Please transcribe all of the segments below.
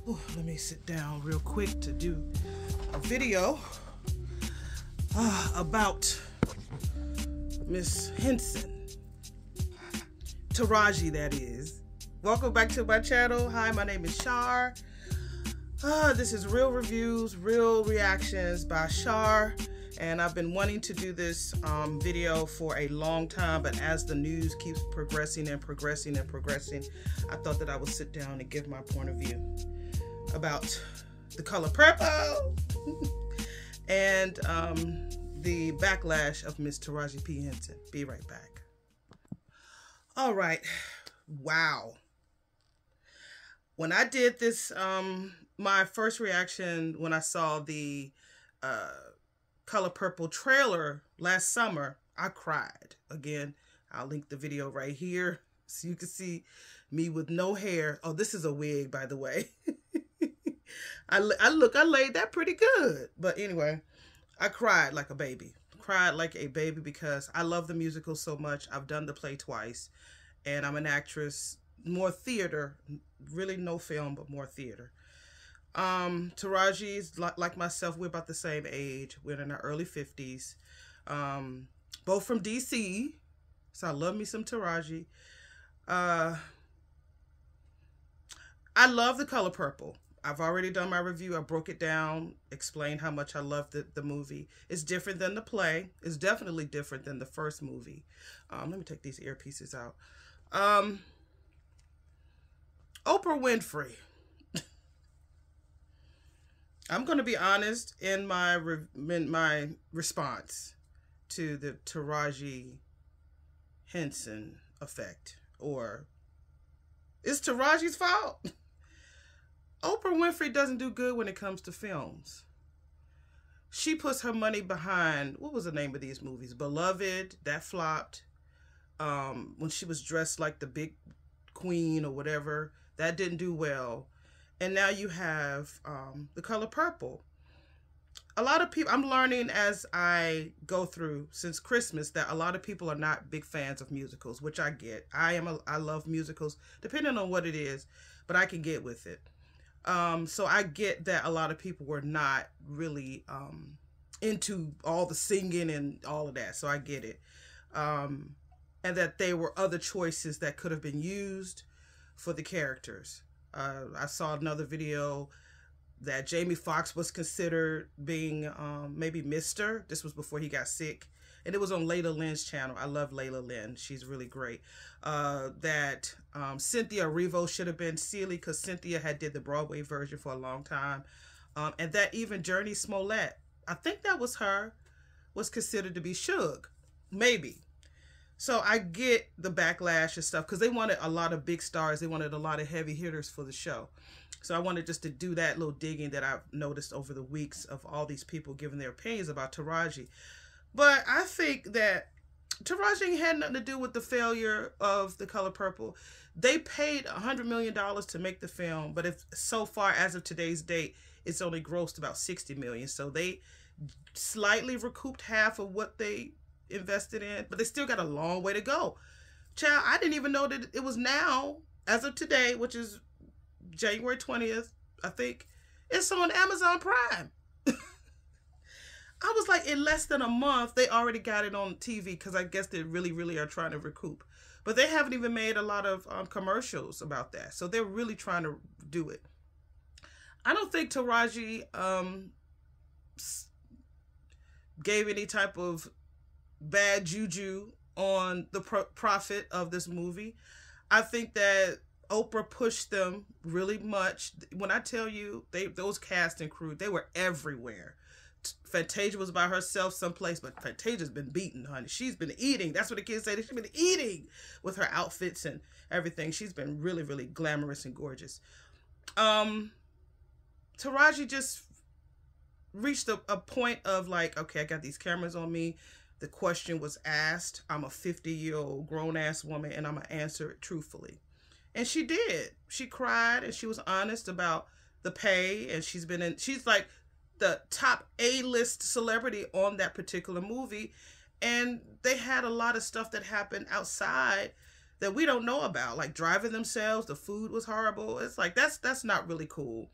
Ooh, let me sit down real quick to do a video about Miss Henson. Taraji, that is. Welcome back to my channel. Hi, my name is Shar. This is Real Reviews, Real Reactions by Shar. And I've been wanting to do this video for a long time, but as the news keeps progressing and progressing and progressing, I thought that I would sit down and give my point of view about The Color Purple and the backlash of Miss Taraji P. Henson. Be right back. All right. Wow. When I did this, my first reaction when I saw the Color Purple trailer last summer, I cried. Again, I'll link the video right here so you can see me with no hair. Oh, this is a wig, by the way. I laid that pretty good. But anyway, I cried like a baby. Cried like a baby because I love the musical so much. I've done the play twice, and I'm an actress, more theater, really no film, but more theater. Taraji's like myself, we're about the same age. We're in our early 50s. Both from DC. So I love me some Taraji. I love The Color Purple. I've already done my review. I broke it down, explained how much I loved the movie. It's different than the play. It's definitely different than the first movie. Let me take these earpieces out. Oprah Winfrey. I'm going to be honest in my response to the Taraji Henson effect. Or, it's Taraji's fault? Oprah Winfrey doesn't do good when it comes to films. She puts her money behind, what was the name of these movies? Beloved, that flopped. When she was dressed like the big queen or whatever, that didn't do well. And now you have The Color Purple. A lot of people, I'm learning as I go through since Christmas that a lot of people are not big fans of musicals, which I get. I love musicals, depending on what it is, but I can get with it. So I get that a lot of people were not really into all the singing and all of that. So I get it. And that there were other choices that could have been used for the characters. I saw another video that Jamie Foxx was considered being maybe Mr. This was before he got sick. And it was on Layla Lynn's channel. I love Layla Lynn. She's really great. That Cynthia Erivo should have been Celie because Cynthia had did the Broadway version for a long time. And that even Journey Smollett, I think that was her, was considered to be Suge. Maybe. So I get the backlash and stuff because they wanted a lot of big stars. They wanted a lot of heavy hitters for the show. So I wanted just to do that little digging that I've noticed over the weeks of all these people giving their opinions about Taraji. But I think that Taraji had nothing to do with the failure of The Color Purple. They paid $100 million to make the film, but if so far as of today's date, it's only grossed about $60 million. So they slightly recouped half of what they invested in, but they still got a long way to go. Child, I didn't even know that it was now, as of today, which is January 20th, I think, it's on Amazon Prime. I was like, in less than a month, they already got it on TV because I guess they really, really are trying to recoup. But they haven't even made a lot of commercials about that. So they're really trying to do it. I don't think Taraji gave any type of bad juju on the profit of this movie. I think that Oprah pushed them really much. When I tell you, those cast and crew, they were everywhere. Fantasia was by herself someplace, but Fantasia's been beaten, honey. She's been eating. That's what the kids say. She's been eating with her outfits and everything. She's been really, really glamorous and gorgeous. Taraji just reached a point of like, okay, I got these cameras on me. The question was asked. I'm a 50-year-old grown-ass woman, and I'm going to answer it truthfully. And she did. She cried, and she was honest about the pay, and she's like the top A-list celebrity on that particular movie. And they had a lot of stuff that happened outside that we don't know about, like driving themselves. The food was horrible. It's like that's not really cool.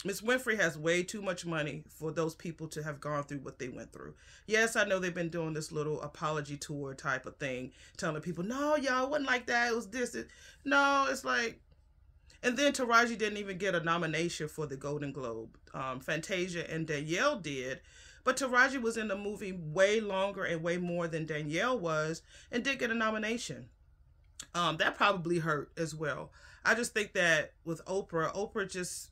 Miss Winfrey has way too much money for those people to have gone through what they went through. Yes, I know they've been doing this little apology tour type of thing, telling people, no, y'all, it wasn't like that. It was this. No, it's like, and then Taraji didn't even get a nomination for the Golden Globe. Fantasia and Danielle did, but Taraji was in the movie way longer and way more than Danielle was and did get a nomination. That probably hurt as well. I just think that with Oprah just,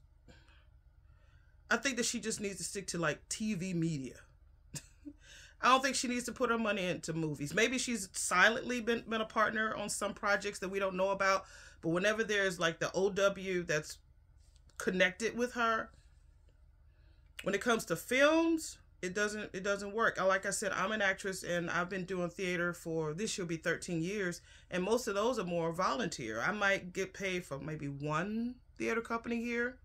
I think that she just needs to stick to like TV media. I don't think she needs to put her money into movies. Maybe she's silently been a partner on some projects that we don't know about. But whenever there's like the OW that's connected with her, when it comes to films, it doesn't work. Like I said, I'm an actress and I've been doing theater for, this year will be 13 years. And most of those are more volunteer. I might get paid for maybe one theater company here.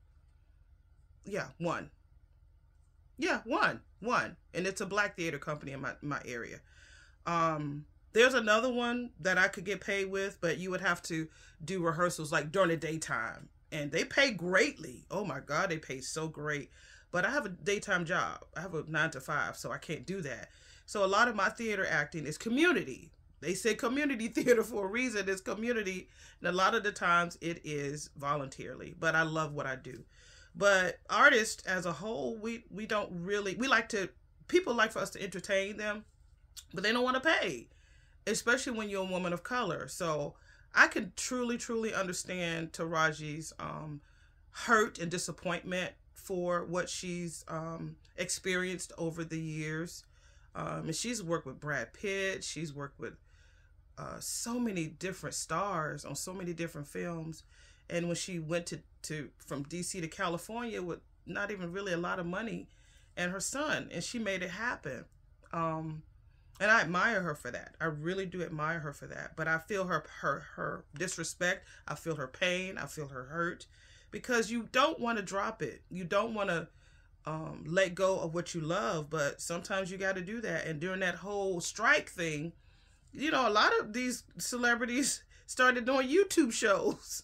Yeah, one. Yeah, one. And it's a black theater company in my area. There's another one that I could get paid with, but you would have to do rehearsals like during the daytime. And they pay greatly. Oh my God, they pay so great. But I have a daytime job. I have a 9 to 5, so I can't do that. So a lot of my theater acting is community. They say community theater for a reason. It's community. And a lot of the times it is voluntarily. But I love what I do. But artists as a whole, we don't really, people like for us to entertain them, but they don't want to pay, especially when you're a woman of color. So I can truly understand Taraji's hurt and disappointment for what she's experienced over the years. And she's worked with Brad Pitt. She's worked with so many different stars on so many different films. And when she went to from DC to California with not even really a lot of money and her son, and she made it happen. And I admire her for that. I really do admire her for that. But I feel her disrespect. I feel her pain. I feel her hurt, because you don't want to drop it. You don't want to let go of what you love, but sometimes you got to do that. And during that whole strike thing, you know, a lot of these celebrities started doing YouTube shows.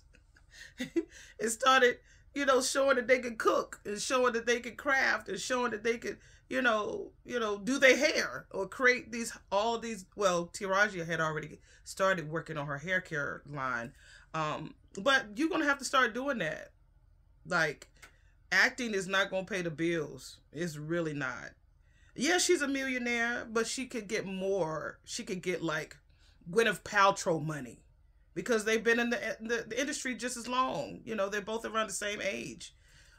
It started, you know, showing that they could cook and showing that they could craft and showing that they could, you know, do their hair or create all these. Well, Taraji had already started working on her hair care line. But you're going to have to start doing that. Like, acting is not going to pay the bills. It's really not. Yeah, she's a millionaire, but she could get more. She could get like Gwyneth Paltrow money, because they've been in the industry just as long. You know, they're both around the same age.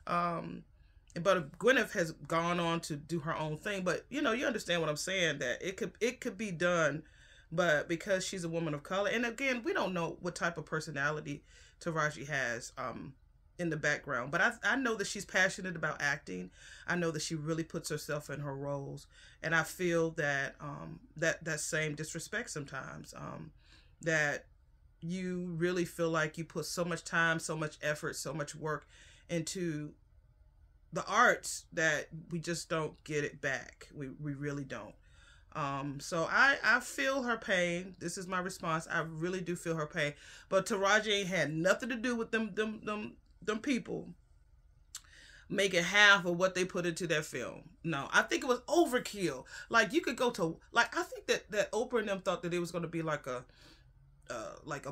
But Gwyneth has gone on to do her own thing. But, you know, you understand what I'm saying, that it could be done. But because she's a woman of color, and again, we don't know what type of personality Taraji has in the background. But I know that she's passionate about acting. I know that she really puts herself in her roles. And I feel that that same disrespect sometimes. That you really feel like you put so much time, so much effort, so much work into the arts that we just don't get it back. We really don't. So I feel her pain. This is my response. I really do feel her pain. But Taraji ain't had nothing to do with them people making half of what they put into that film. No, I think it was overkill. Like, you could go to, like, I think that Oprah and them thought that it was going to be like a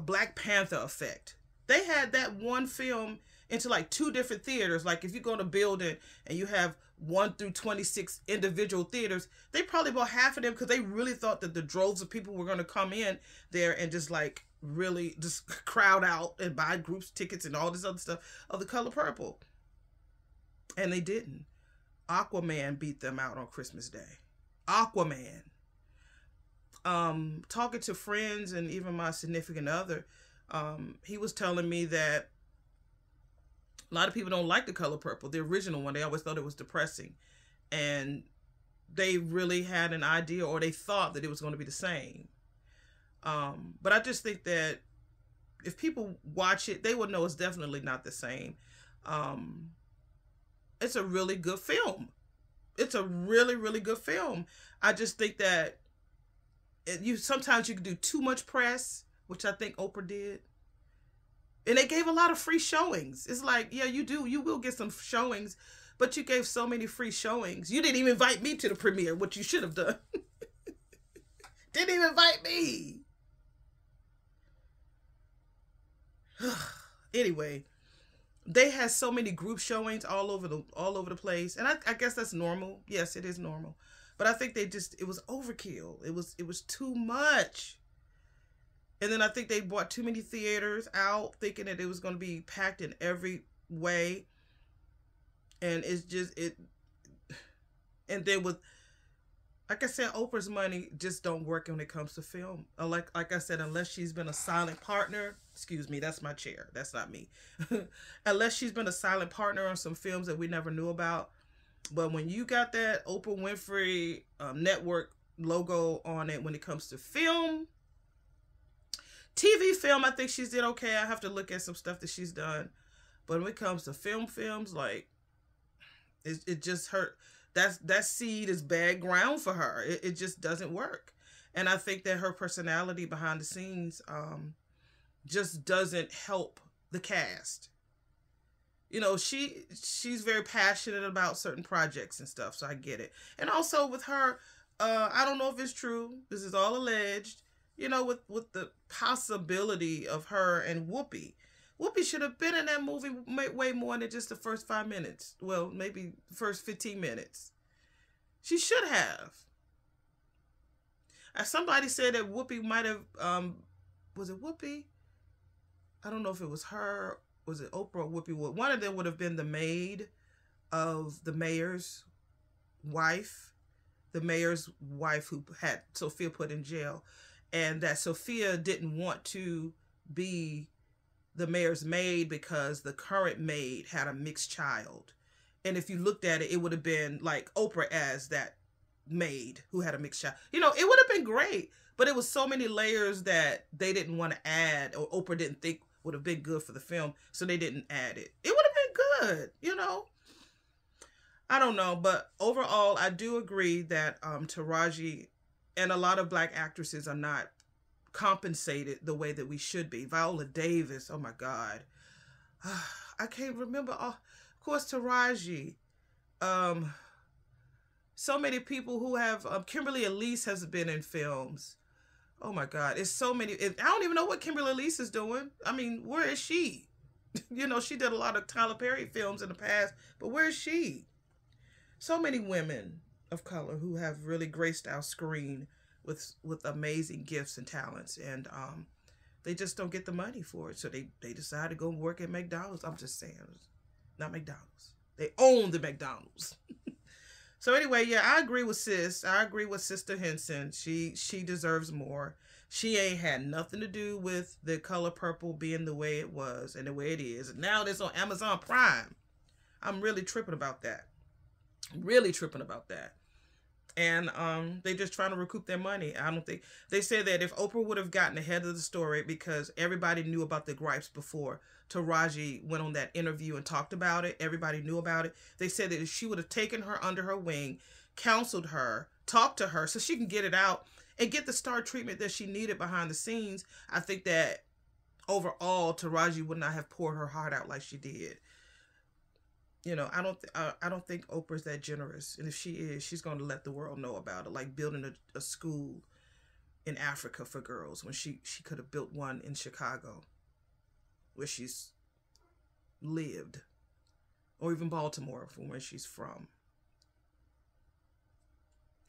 Black Panther effect. They had that one film into like 2 different theaters. Like, if you go to a building and you have 1 through 26 individual theaters, they probably bought half of them because they really thought that the droves of people were going to come in there and just like really just crowd out and buy groups tickets and all this other stuff of The Color Purple. And they didn't. Aquaman beat them out on Christmas Day. Aquaman. Talking to friends and even my significant other, he was telling me that a lot of people don't like The Color Purple, the original one. They always thought it was depressing, and they really had an idea, or they thought that it was going to be the same. But I just think that if people watch it, they would know it's definitely not the same. It's a really good film. It's a really, really good film. I just think that sometimes you can do too much press which I think Oprah did. And they gave a lot of free showings. It's like, yeah, you will get some showings, but you gave so many free showings. You didn't even invite me to the premiere, what you should have done. Didn't even invite me. Anyway, they had so many group showings all over the place, and I guess that's normal. Yes, it is normal, but I think it was overkill. It was too much. And then I think they bought too many theaters out, thinking that it was going to be packed in every way. And it's just and then with, like I said, Oprah's money just don't work when it comes to film. Like I said, unless she's been a silent partner. Excuse me, that's my chair. That's not me. Unless she's been a silent partner on some films that we never knew about. But when you got that Oprah Winfrey Network logo on it, when it comes to film, TV film, I think she's did okay. I have to look at some stuff that she's done. But when it comes to films, like, it just hurt. That seed is bad ground for her. It just doesn't work. And I think that her personality behind the scenes just doesn't help the cast. You know, she's very passionate about certain projects and stuff, so I get it. And also with her, I don't know if it's true. This is all alleged. You know, with the possibility of her and Whoopi. Whoopi should have been in that movie way more than just the first 5 minutes. Well, maybe the first 15 minutes. She should have. Somebody said that Whoopi might have, was it Whoopi? I don't know if it was her. Was it Oprah or Whoopi? One of them would have been the maid of the mayor's wife. The mayor's wife who had Sophia put in jail. And that Sophia didn't want to be the mayor's maid because the current maid had a mixed child. And if you looked at it, it would have been like Oprah as that maid who had a mixed child. You know, it would have been great, but it was so many layers that they didn't want to add, or Oprah didn't think would have been good for the film, so they didn't add it. It would have been good, you know. I don't know, but overall, I do agree that Taraji and a lot of Black actresses are not compensated the way that we should be. Viola Davis, oh my God. I can't remember. Of course, Taraji. So many people who have, Kimberly Elise has been in films. Oh my God, it's so many. I don't even know what Kimberly Elise is doing. I mean, where is she? You know, she did a lot of Tyler Perry films in the past, but where is she? So many women of color who have really graced our screen with amazing gifts and talents, and they just don't get the money for it. So they decide to go work at McDonald's. I'm just saying, not McDonald's. They own the McDonald's. So anyway, yeah, I agree with sis. I agree with Sister Henson. She deserves more. She ain't had nothing to do with The Color Purple being the way it was and the way it is. And now it's on Amazon Prime. I'm really tripping about that. Really tripping about that. And they just trying to recoup their money. I don't think, they said that if Oprah would have gotten ahead of the story, because everybody knew about the gripes before Taraji went on that interview and talked about it, everybody knew about it. They said that if she would have taken her under her wing, counseled her, talked to her so she can get it out and get the star treatment that she needed behind the scenes, I think that overall Taraji would not have poured her heart out like she did. You know, I don't think Oprah's that generous. And if she is, she's going to let the world know about it. Like building a school in Africa for girls when she could have built one in Chicago where she's lived. Or even Baltimore, from where she's from.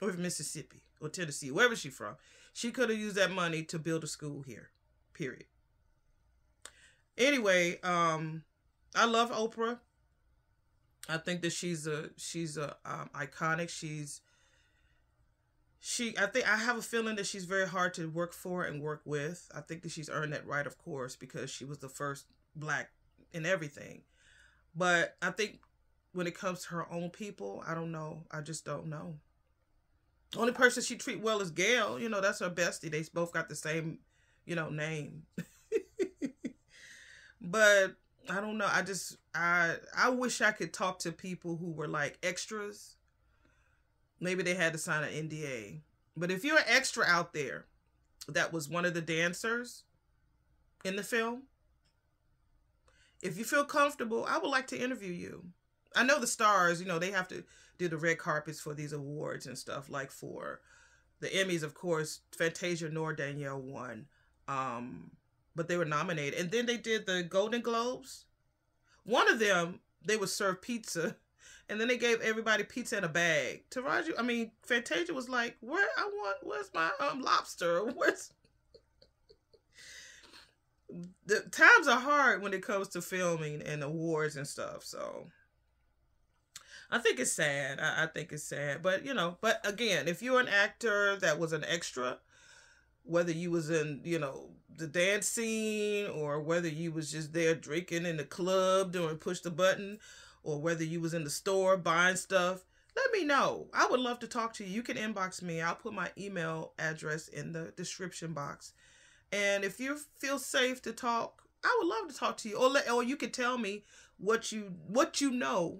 Or even Mississippi or Tennessee, wherever she's from. She could have used that money to build a school here. Period. Anyway, I love Oprah. I think that she's iconic. I have a feeling that she's very hard to work for and work with. I think that she's earned that right, of course, because she was the first Black in everything. But I think when it comes to her own people, I don't know. I just don't know. The only person she treat well is Gail. You know, that's her bestie. They both got the same, you know, name. But I don't know. I wish I could talk to people who were like extras. Maybe they had to sign an NDA. But if you're an extra out there that was one of the dancers, in the film. If you feel comfortable, I would like to interview you. I know the stars, you know, they have to do the red carpets for these awards and stuff. Like for the Emmys, of course, Fantasia nor Danielle won. But they were nominated. And then they did the Golden Globes. One of them, they would serve pizza. And then they gave everybody pizza in a bag. Fantasia was like, where's my lobster? The times are hard when it comes to filming and awards and stuff. So I think it's sad. I think it's sad. But, you know, but again, if you're an actor that was an extra, whether you was in, you know, the dance scene, or whether you was just there drinking in the club doing push the button, or whether you was in the store buying stuff, let me know. I would love to talk to you. You can inbox me. I'll put my email address in the description box. And if you feel safe to talk, I would love to talk to you. Or you can tell me what you know,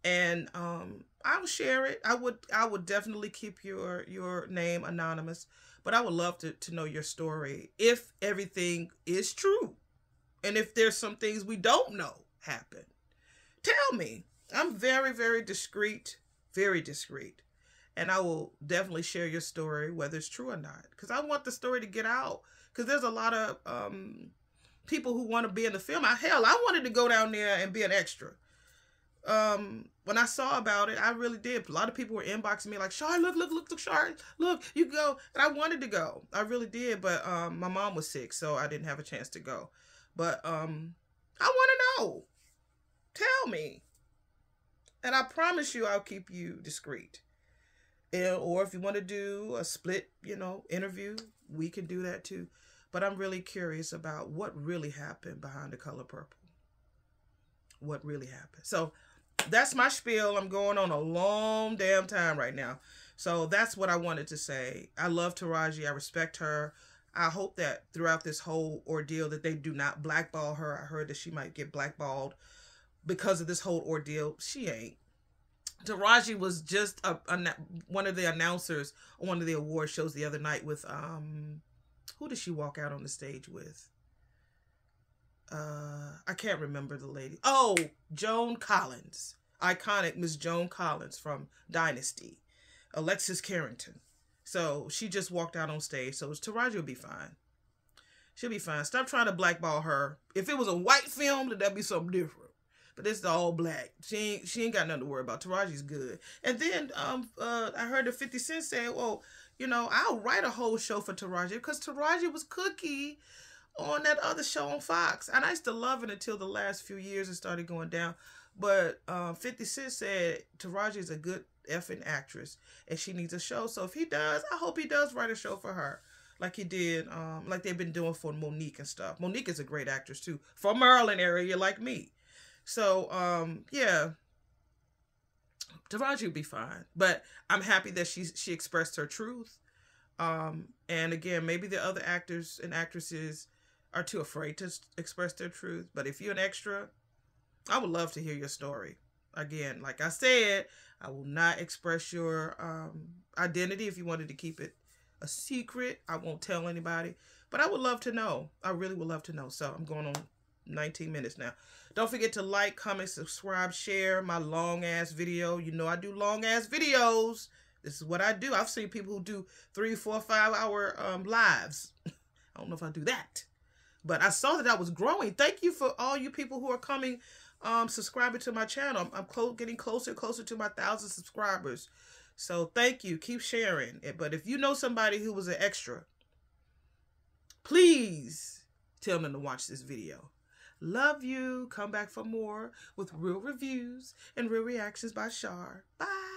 and I'll share it. I would definitely keep your name anonymous, but I would love to know your story if everything is true, and if there's some things we don't know happen. Tell me. I'm very, very discreet, and I will definitely share your story, whether it's true or not, because I want the story to get out. Because there's a lot of people who want to be in the film. Hell, I wanted to go down there and be an extra. When I saw about it, I really did. A lot of people were inboxing me like, Shar, look, Shar, look, you go. And I wanted to go. I really did. But my mom was sick, so I didn't have a chance to go. But I want to know. Tell me. And I promise you I'll keep you discreet. Or if you want to do a split, you know, interview, we can do that too. But I'm really curious about what really happened behind The Color Purple. What really happened. So that's my spiel. I'm going on a long damn time right now. So that's what I wanted to say. I love Taraji. I respect her. I hope that throughout this whole ordeal that they do not blackball her. I heard that she might get blackballed because of this whole ordeal. She ain't. Taraji was just one of the announcers on one of the award shows the other night with, who did she walk out on the stage with? I can't remember the lady. Oh, Joan Collins. Iconic Miss Joan Collins from Dynasty. Alexis Carrington. So she just walked out on stage. So Taraji will be fine. She'll be fine. Stop trying to blackball her. If it was a white film, that'd be something different. But it's all black. She ain't got nothing to worry about. Taraji's good. And then I heard that 50 Cent say, well, you know, I'll write a whole show for Taraji, because Taraji was Cookie on that other show on Fox. And I used to love it until the last few years it started going down. But 50 Cent said Taraji is a good effing actress and she needs a show. So if he does, I hope he does write a show for her. Like he did, like they've been doing for Monique and stuff. Monique is a great actress too. From Maryland area like me. So, yeah. Taraji will be fine. But I'm happy that she expressed her truth. And again, maybe the other actors and actresses are too afraid to express their truth. But if you're an extra, I would love to hear your story. Again, like I said, I will not express your identity. If you wanted to keep it a secret, I won't tell anybody. But I would love to know. I really would love to know. So I'm going on 19 minutes now. Don't forget to like, comment, subscribe, share my long-ass video. You know I do long-ass videos. This is what I do. I've seen people who do 3, 4, 5 hour lives. I don't know if I do that. But I saw that I was growing. Thank you for all you people who are coming, subscribing to my channel. I'm getting closer and closer to my 1,000 subscribers. So thank you. Keep sharing it. But if you know somebody who was an extra, please tell them to watch this video. Love you. Come back for more with real reviews and real reactions by Shar. Bye.